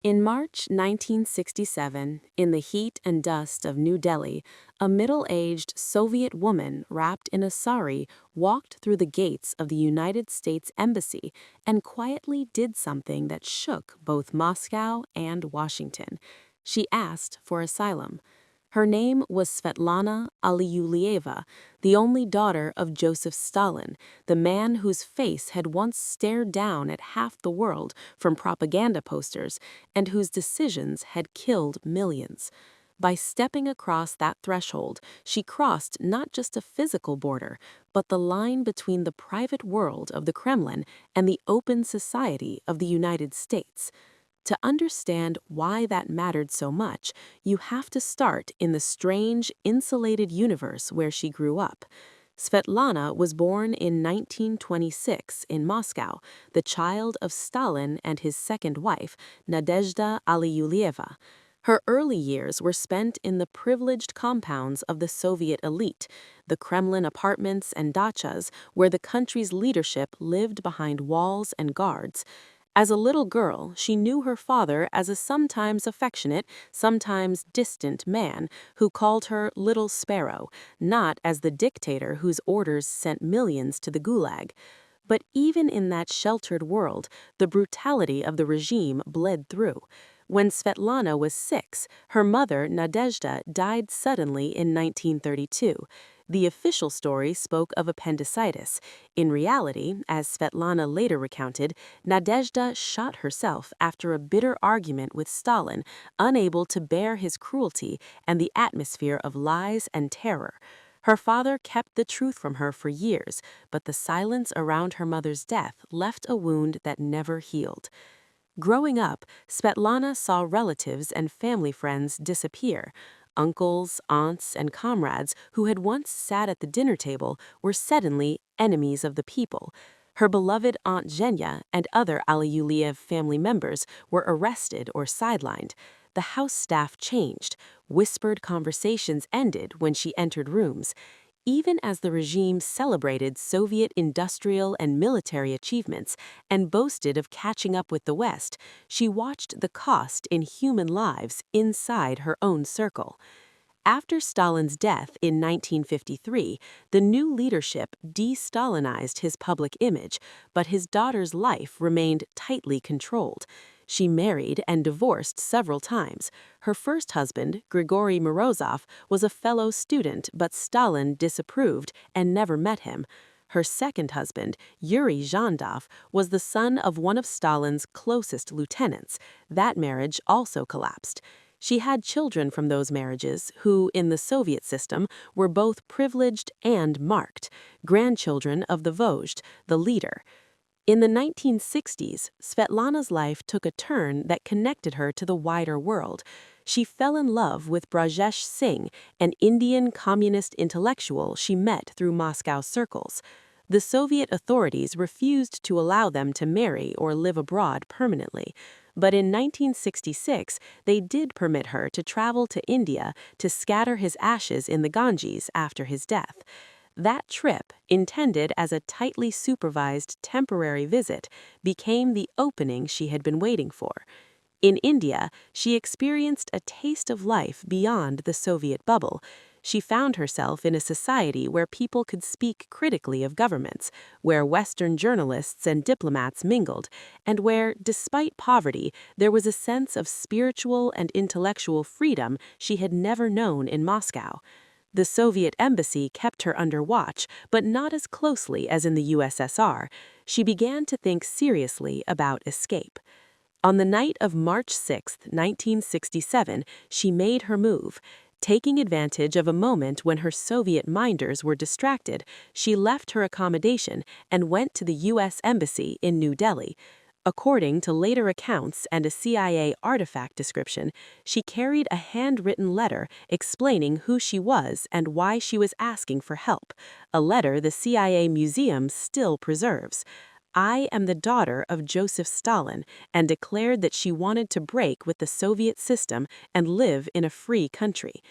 In March 1967, in the heat and dust of New Delhi, a middle-aged Soviet woman wrapped in a sari walked through the gates of the United States Embassy and quietly did something that shook both Moscow and Washington. She asked for asylum. Her name was Svetlana Alliluyeva, the only daughter of Joseph Stalin, the man whose face had once stared down at half the world from propaganda posters and whose decisions had killed millions. By stepping across that threshold, she crossed not just a physical border, but the line between the private world of the Kremlin and the open society of the United States. To understand why that mattered so much, you have to start in the strange, insulated universe where she grew up. Svetlana was born in 1926 in Moscow, the child of Stalin and his second wife, Nadezhda Alliluyeva. Her early years were spent in the privileged compounds of the Soviet elite, the Kremlin apartments and dachas where the country's leadership lived behind walls and guards. As a little girl, she knew her father as a sometimes affectionate, sometimes distant man who called her Little Sparrow, not as the dictator whose orders sent millions to the Gulag. But even in that sheltered world, the brutality of the regime bled through. When Svetlana was 6, her mother, Nadezhda, died suddenly in 1932. The official story spoke of appendicitis. In reality, as Svetlana later recounted, Nadezhda shot herself after a bitter argument with Stalin, unable to bear his cruelty and the atmosphere of lies and terror. Her father kept the truth from her for years, but the silence around her mother's death left a wound that never healed. Growing up, Svetlana saw relatives and family friends disappear. Uncles, aunts, and comrades who had once sat at the dinner table were suddenly enemies of the people. Her beloved Aunt Zhenya and other Alliluyeva family members were arrested or sidelined. The house staff changed. Whispered conversations ended when she entered rooms. Even as the regime celebrated Soviet industrial and military achievements and boasted of catching up with the West, she watched the cost in human lives inside her own circle. After Stalin's death in 1953, the new leadership de-Stalinized his public image, but his daughter's life remained tightly controlled. She married and divorced several times. Her first husband, Grigory Morozov, was a fellow student, but Stalin disapproved and never met him. Her second husband, Yuri Zhandov, was the son of one of Stalin's closest lieutenants. That marriage also collapsed. She had children from those marriages who, in the Soviet system, were both privileged and marked, grandchildren of the Vozhd, the leader. In the 1960s, Svetlana's life took a turn that connected her to the wider world. She fell in love with Brajesh Singh, an Indian communist intellectual she met through Moscow circles. The Soviet authorities refused to allow them to marry or live abroad permanently. But in 1966, they did permit her to travel to India to scatter his ashes in the Ganges after his death. That trip, intended as a tightly supervised temporary visit, became the opening she had been waiting for. In India, she experienced a taste of life beyond the Soviet bubble. She found herself in a society where people could speak critically of governments, where Western journalists and diplomats mingled, and where, despite poverty, there was a sense of spiritual and intellectual freedom she had never known in Moscow. The Soviet embassy kept her under watch, but not as closely as in the USSR. She began to think seriously about escape. On the night of March 6, 1967, she made her move. Taking advantage of a moment when her Soviet minders were distracted, she left her accommodation and went to the U.S. Embassy in New Delhi. According to later accounts and a CIA artifact description, she carried a handwritten letter explaining who she was and why she was asking for help, a letter the CIA museum still preserves. "I am the daughter of Joseph Stalin," and declared that she wanted to break with the Soviet system and live in a free country.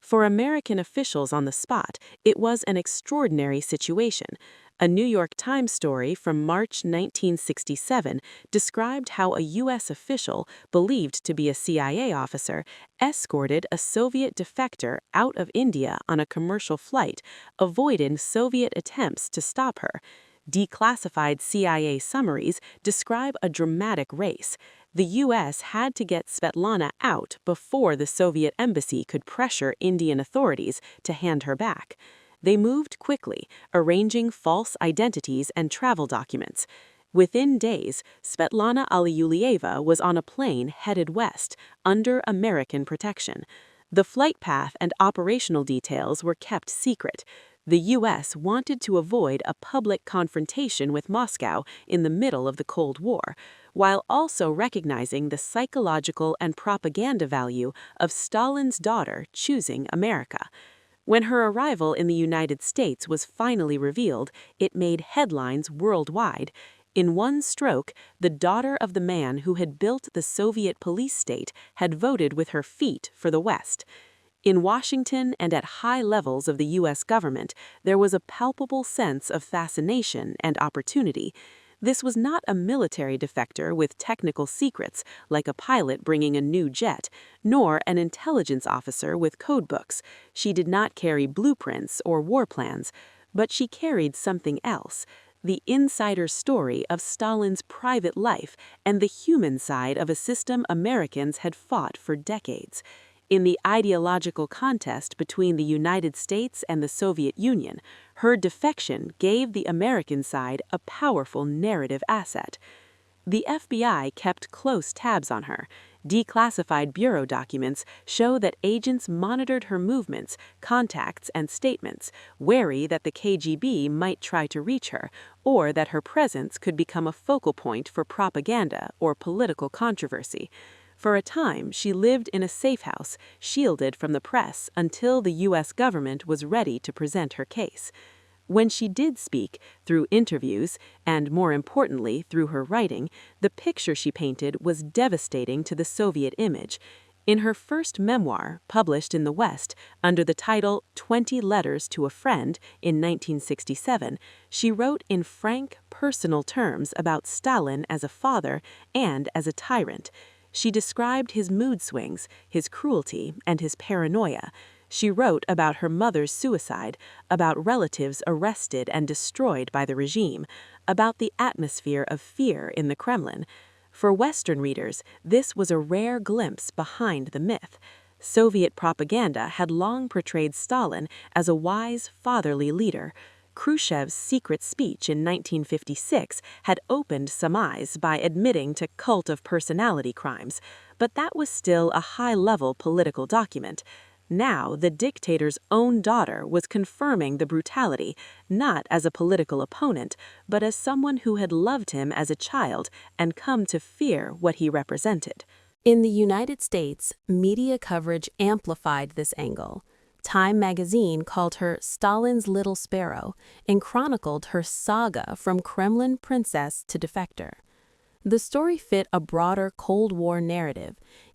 For American officials on the spot, it was an extraordinary situation. A New York Times story from March 1967 described how a U.S. official, believed to be a CIA officer, escorted a Soviet defector out of India on a commercial flight, avoiding Soviet attempts to stop her. Declassified CIA summaries describe a dramatic race. The U.S. had to get Svetlana out before the Soviet embassy could pressure Indian authorities to hand her back. They moved quickly, arranging false identities and travel documents. Within days, Svetlana Alliluyeva was on a plane headed west, under American protection. The flight path and operational details were kept secret. The U.S. wanted to avoid a public confrontation with Moscow in the middle of the Cold War, while also recognizing the psychological and propaganda value of Stalin's daughter choosing America. When her arrival in the United States was finally revealed, it made headlines worldwide. In one stroke, the daughter of the man who had built the Soviet police state had voted with her feet for the West. In Washington and at high levels of the U.S. government, there was a palpable sense of fascination and opportunity. This was not a military defector with technical secrets, like a pilot bringing a new jet, nor an intelligence officer with codebooks. She did not carry blueprints or war plans, but she carried something else: the insider story of Stalin's private life and the human side of a system Americans had fought for decades. In the ideological contest between the United States and the Soviet Union, her defection gave the American side a powerful narrative asset. The FBI kept close tabs on her. Declassified bureau documents show that agents monitored her movements, contacts, and statements, wary that the KGB might try to reach her, or that her presence could become a focal point for propaganda or political controversy. For a time, she lived in a safe house, shielded from the press until the U.S. government was ready to present her case. When she did speak, through interviews, and more importantly, through her writing, the picture she painted was devastating to the Soviet image. In her first memoir, published in the West, under the title 20 Letters to a Friend in 1967, she wrote in frank, personal terms about Stalin as a father and as a tyrant. She described his mood swings, his cruelty, and his paranoia. She wrote about her mother's suicide, about relatives arrested and destroyed by the regime, about the atmosphere of fear in the Kremlin. For Western readers, this was a rare glimpse behind the myth. Soviet propaganda had long portrayed Stalin as a wise, fatherly leader. Khrushchev's secret speech in 1956 had opened some eyes by admitting to cult of personality crimes, but that was still a high-level political document. Now, the dictator's own daughter was confirming the brutality, not as a political opponent, but as someone who had loved him as a child and come to fear what he represented. In the United States, media coverage amplified this angle. Time magazine called her Stalin's Little Sparrow and chronicled her saga from Kremlin princess to defector. The story fit a broader Cold War narrative.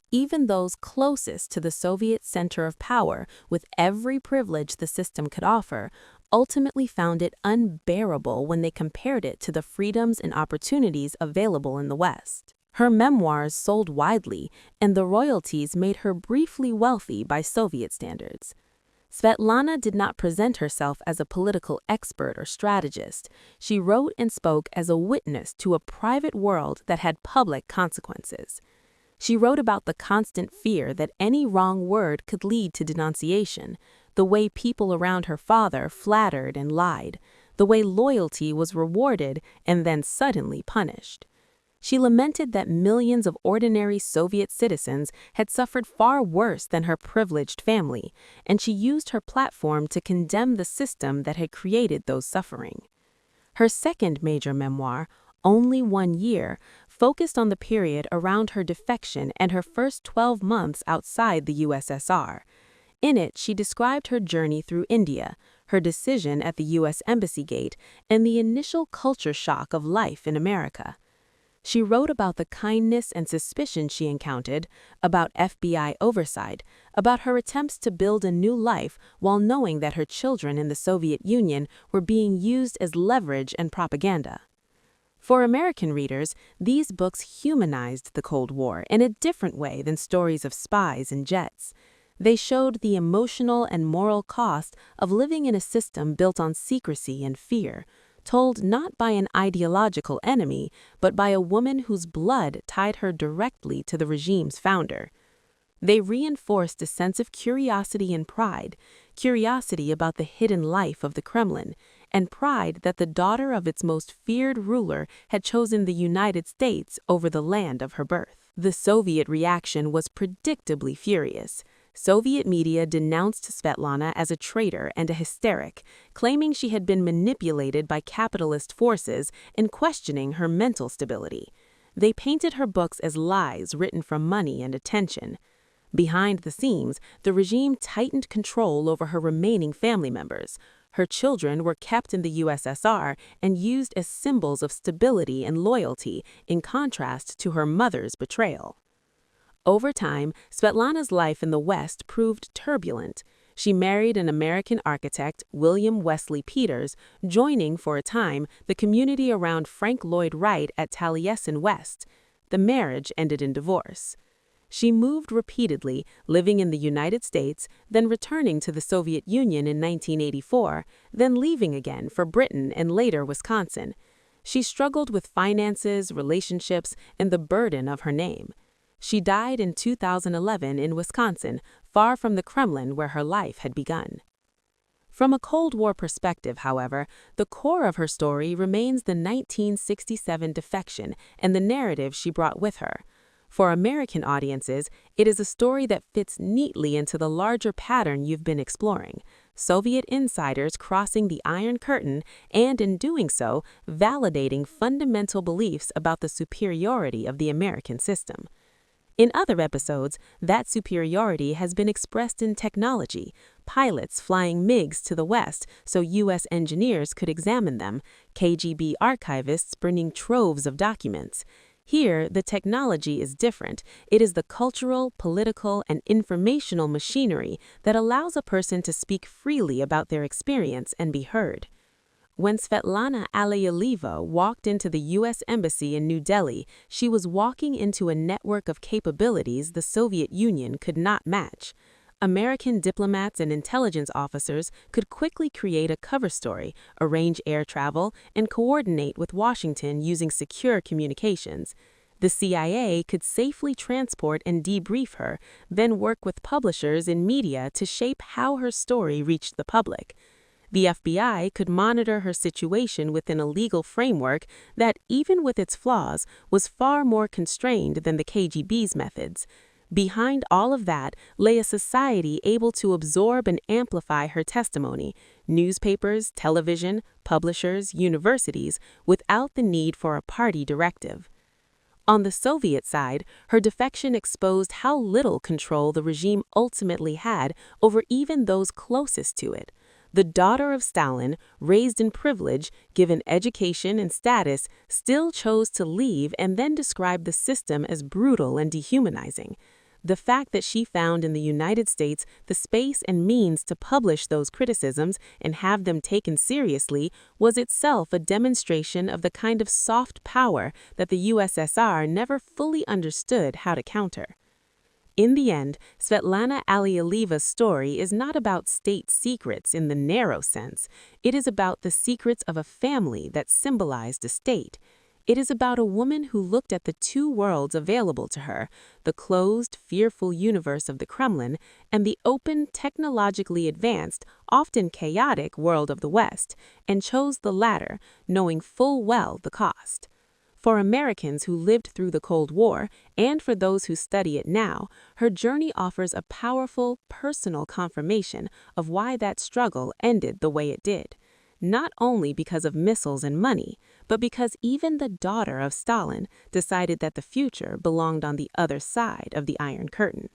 Even those closest to the Soviet center of power, with every privilege the system could offer, ultimately found it unbearable when they compared it to the freedoms and opportunities available in the West. Her memoirs sold widely, and the royalties made her briefly wealthy by Soviet standards. Svetlana did not present herself as a political expert or strategist. She wrote and spoke as a witness to a private world that had public consequences. She wrote about the constant fear that any wrong word could lead to denunciation, the way people around her father flattered and lied, the way loyalty was rewarded and then suddenly punished. She lamented that millions of ordinary Soviet citizens had suffered far worse than her privileged family, and she used her platform to condemn the system that had created those suffering. Her second major memoir, Only 1 Year, focused on the period around her defection and her first 12 months outside the USSR. In it, she described her journey through India, her decision at the U.S. Embassy gate, and the initial culture shock of life in America. She wrote about the kindness and suspicion she encountered, about FBI oversight, about her attempts to build a new life while knowing that her children in the Soviet Union were being used as leverage and propaganda. For American readers, these books humanized the Cold War in a different way than stories of spies and jets. They showed the emotional and moral cost of living in a system built on secrecy and fear, told not by an ideological enemy, but by a woman whose blood tied her directly to the regime's founder. They reinforced a sense of curiosity and pride, curiosity about the hidden life of the Kremlin, and pride that the daughter of its most feared ruler had chosen the United States over the land of her birth. The Soviet reaction was predictably furious. Soviet media denounced Svetlana as a traitor and a hysteric, claiming she had been manipulated by capitalist forces and questioning her mental stability. They painted her books as lies written for money and attention. Behind the scenes, the regime tightened control over her remaining family members. Her children were kept in the USSR and used as symbols of stability and loyalty, in contrast to her mother's betrayal. Over time, Svetlana's life in the West proved turbulent. She married an American architect, William Wesley Peters, joining, for a time, the community around Frank Lloyd Wright at Taliesin West. The marriage ended in divorce. She moved repeatedly, living in the United States, then returning to the Soviet Union in 1984, then leaving again for Britain and later Wisconsin. She struggled with finances, relationships, and the burden of her name. She died in 2011 in Wisconsin, far from the Kremlin where her life had begun. From a Cold War perspective, however, the core of her story remains the 1967 defection and the narrative she brought with her. For American audiences, it is a story that fits neatly into the larger pattern you've been exploring: Soviet insiders crossing the Iron Curtain and, in doing so, validating fundamental beliefs about the superiority of the American system. In other episodes, that superiority has been expressed in technology: pilots flying MiGs to the West so U.S. engineers could examine them, KGB archivists bringing troves of documents. Here, the technology is different. It is the cultural, political, and informational machinery that allows a person to speak freely about their experience and be heard. When Svetlana Alliluyeva walked into the U.S. Embassy in New Delhi, she was walking into a network of capabilities the Soviet Union could not match. American diplomats and intelligence officers could quickly create a cover story, arrange air travel, and coordinate with Washington using secure communications. The CIA could safely transport and debrief her, then work with publishers and media to shape how her story reached the public. The FBI could monitor her situation within a legal framework that, even with its flaws, was far more constrained than the KGB's methods. Behind all of that lay a society able to absorb and amplify her testimony: newspapers, television, publishers, universities, without the need for a party directive. On the Soviet side, her defection exposed how little control the regime ultimately had over even those closest to it. The daughter of Stalin, raised in privilege, given education and status, still chose to leave and then describe the system as brutal and dehumanizing. The fact that she found in the United States the space and means to publish those criticisms and have them taken seriously was itself a demonstration of the kind of soft power that the USSR never fully understood how to counter. In the end, Svetlana Alliluyeva's story is not about state secrets in the narrow sense. It is about the secrets of a family that symbolized a state. It is about a woman who looked at the two worlds available to her: the closed, fearful universe of the Kremlin and the open, technologically advanced, often chaotic world of the West, and chose the latter, knowing full well the cost. For Americans who lived through the Cold War, and for those who study it now, her journey offers a powerful, personal confirmation of why that struggle ended the way it did. Not only because of missiles and money, but because even the daughter of Stalin decided that the future belonged on the other side of the Iron Curtain.